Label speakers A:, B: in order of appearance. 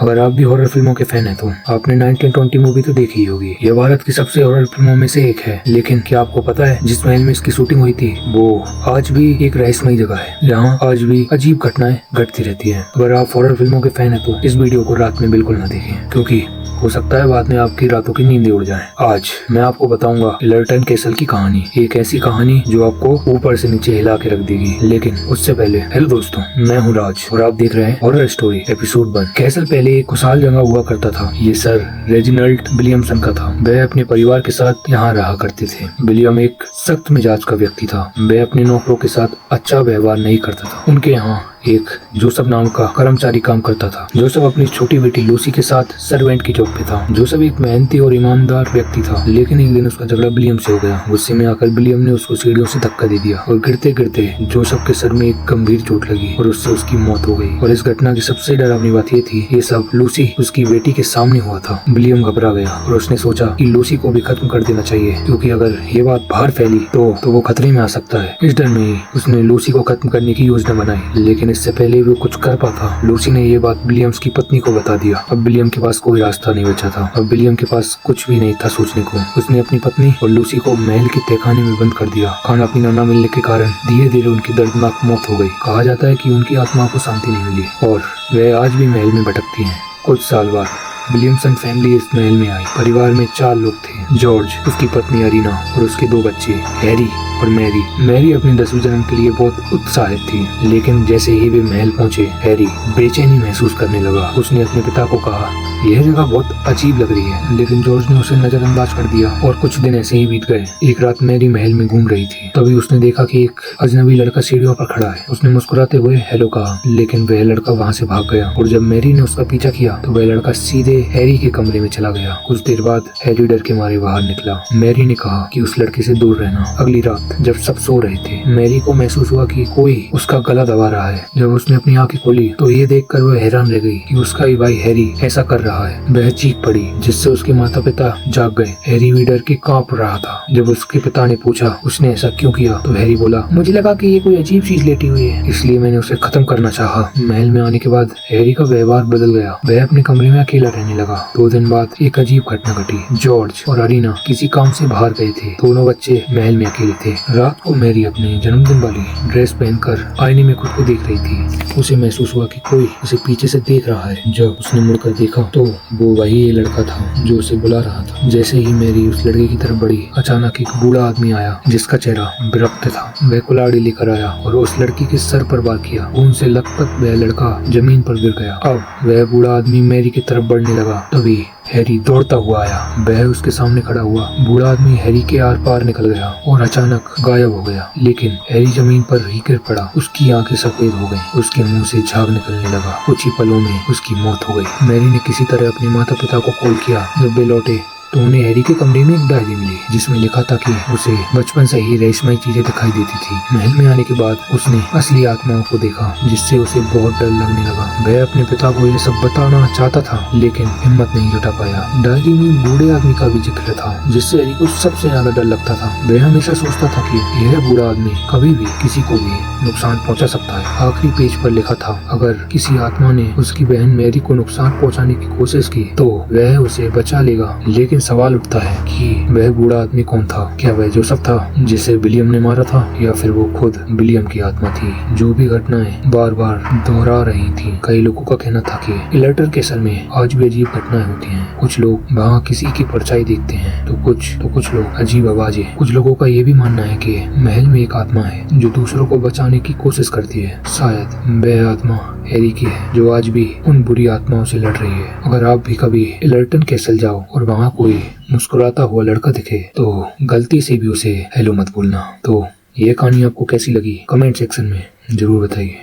A: अगर आप भी हॉरर फिल्मों के फैन हैं तो आपने 1920 मूवी तो देखी ही होगी। यह भारत की सबसे हॉरर फिल्मों में से एक है। लेकिन क्या आपको पता है जिस महल में इसकी शूटिंग हुई थी वो आज भी एक रहस्यमयी जगह है जहाँ आज भी अजीब घटनाएं घटती रहती है। अगर आप हॉरर फिल्मों के फैन हैं तो इस वीडियो को रात में बिल्कुल न देखें, क्योंकि हो सकता है बाद में आपकी रातों की नींद उड़ जाए। आज मैं आपको बताऊंगा इलर्टन कैसल की कहानी, एक ऐसी कहानी जो आपको ऊपर से नीचे हिला के रख देगी। लेकिन उससे पहले हेलो दोस्तों, मैं हूँ राज और आप देख रहे हैं हॉरर स्टोरी एपिसोड 1। कैसल पहले एक खुशहाल जगह हुआ करता था। ये सर रेजिनाल्ड विलियमसन का था। वह अपने परिवार के साथ यहाँ रहा करते थे। विलियम एक सख्त मिजाज का व्यक्ति था। वह अपने नौकरों के साथ अच्छा व्यवहार नहीं करता था। उनके यहाँ एक जोसेफ नाम का कर्मचारी काम करता था। जोसेफ अपनी छोटी बेटी लूसी के साथ सर्वेंट की जॉब पे था। जोसेफ एक मेहनती और ईमानदार व्यक्ति था, लेकिन एक दिन उसका झगड़ा विलियम से हो गया। गुस्से में आकर विलियम ने उसको सीढ़ियों से धक्का दे दिया और गिरते गिरते जोसेफ के सर में एक गंभीर चोट लगी और उससे उसकी मौत हो गई। और इस घटना की सबसे डरावनी बात ये थी, ये सब लूसी उसकी बेटी के सामने हुआ था। विलियम घबरा गया और उसने सोचा कि लूसी को भी खत्म कर देना चाहिए, क्योंकि अगर ये बात बाहर फैली तो वो खतरे में आ सकता है। इस डर में ही उसने लूसी को खत्म करने की योजना बनाई। लेकिन इससे पहले वो कुछ कर पाता, लूसी ने ये बात विलियम्स की पत्नी को बता दिया। अब विलियम के पास कोई रास्ता नहीं बचा था। अब विलियम के पास कुछ भी नहीं था सोचने को। उसने अपनी पत्नी और लूसी को महल के तहखाने में बंद कर दिया। खाना पीना न मिलने के कारण धीरे धीरे उनकी दर्दनाक मौत हो गई। कहा जाता है कि उनकी आत्मा को शांति नहीं मिली और वह आज भी महल में भटकती हैं। कुछ साल बाद विलियमसन फैमिली इस महल में आई। परिवार में 4 लोग थे, जॉर्ज, उसकी पत्नी अरीना और उसके 2 बच्चे हैरी और मैरी। मैरी अपने 10वीं जन्म के लिए बहुत उत्साहित थी, लेकिन जैसे ही वे महल पहुंचे हैरी बेचैनी महसूस करने लगा। उसने अपने पिता को कहा, यह जगह बहुत अजीब लग रही है, लेकिन जॉर्ज ने उसे नजरअंदाज कर दिया और कुछ दिन ऐसे ही बीत गए। एक रात मैरी महल में घूम रही थी, तभी उसने देखा कि एक अजनबी लड़का सीढ़ियों पर खड़ा है। उसने मुस्कुराते हुए हेलो कहा, लेकिन वह लड़का वहाँ से भाग गया और जब मैरी ने उसका पीछा किया तो वह लड़का सीधे हैरी के कमरे में चला गया। कुछ देर बाद हैरी डर के मारे बाहर निकला। मैरी ने कहा कि उस लड़के से दूर रहना। अगली रात जब सब सो रहे थे, मैरी को महसूस हुआ कि कोई उसका गला दबा रहा है। जब उसने अपनी आंखें खोली तो ये देखकर वह हैरान रह गई कि उसका ही भाई हैरी ऐसा कर रहा है। वह चीख पड़ी, जिससे उसके माता पिता जाग गए। हैरी भी डर के कांप रहा था। जब उसके पिता ने पूछा उसने ऐसा क्यों किया तो हैरी बोला, मुझे लगा कि ये कोई अजीब चीज लेटी हुई है, इसलिए मैंने उसे खत्म करना चाहा। महल में आने के बाद हैरी का व्यवहार बदल गया। वह अपने कमरे में अकेला रहने लगा। 2 दिन बाद एक अजीब घटना घटी। जॉर्ज और अरीना किसी काम से बाहर गए थे। दोनों बच्चे महल में अकेले थे। रात को मैरी अपने जन्मदिन वाली ड्रेस पहनकर आईने में खुद को देख रही थी। उसे महसूस हुआ कि कोई उसे पीछे से देख रहा है। जब उसने मुड़कर देखा तो वो वही लड़का था जो उसे बुला रहा था। जैसे ही मैरी उस लड़के की तरफ बढ़ी, अचानक एक बूढ़ा आदमी आया जिसका चेहरा विरक्त था। वह कुल्हाड़ी लेकर आया और उस लड़की के सर पर वार किया। खून से लथपथ वह लड़का जमीन पर गिर गया। अब वह बूढ़ा आदमी मैरी की तरफ बढ़ने लगा, तभी हैरी दौड़ता हुआ आया। वह उसके सामने खड़ा हुआ। बूढ़ा आदमी हैरी के आर पार निकल गया और अचानक गायब हो गया। लेकिन हैरी जमीन पर ही गिर पड़ा। उसकी आंखें सफेद हो गईं। उसके मुंह से झाग निकलने लगा। कुछ ही पलों में उसकी मौत हो गई। मैरी ने किसी तरह अपने माता पिता को कॉल किया। जब वे लौटे तो उन्हें हैरी के कमरे में एक डायरी मिली, जिसमें लिखा था कि उसे बचपन से ही रहस्यमयी चीजें दिखाई देती थी। महल में आने के बाद उसने असली आत्माओं को देखा, जिससे उसे बहुत डर लगने लगा। वह अपने पिता को यह सब बताना चाहता था, लेकिन हिम्मत नहीं जुटा पाया। डायरी में बूढ़े आदमी का भी जिक्र था, जिससे हैरी को सबसे ज्यादा डर लगता था। वह हमेशा सोचता था कि यह बूढ़ा आदमी कभी भी किसी को भी नुकसान पहुंचा सकता है। आखिरी पेज पर लिखा था, अगर किसी आत्मा ने उसकी बहन मैरी को नुकसान पहुंचाने की कोशिश की तो वह उसे बचा लेगा। लेकिन सवाल उठता है कि वह बूढ़ा आदमी कौन था? क्या वह जोसेफ था जिसे विलियम ने मारा था, या फिर वो खुद विलियम की आत्मा थी? जो भी घटनाएं बार बार दोहरा रही थी। कई लोगों का कहना था कि इलर्टन कैसल में आज भी अजीब घटनाएं होती हैं। कुछ लोग वहाँ किसी की परछाई देखते हैं तो कुछ लोग अजीब आवाजें। कुछ लोगों का ये भी मानना है कि महल में एक आत्मा है जो दूसरों को बचाने की कोशिश करती है। शायद वह आत्मा हैरी की है, जो आज भी उन बुरी आत्माओं से लड़ रही है। अगर आप भी कभी इलर्टन कैसल जाओ और वहाँ कोई मुस्कुराता हुआ लड़का दिखे तो गलती से भी उसे हेलो मत बोलना। तो ये कहानी आपको कैसी लगी कमेंट सेक्शन में जरूर बताइए।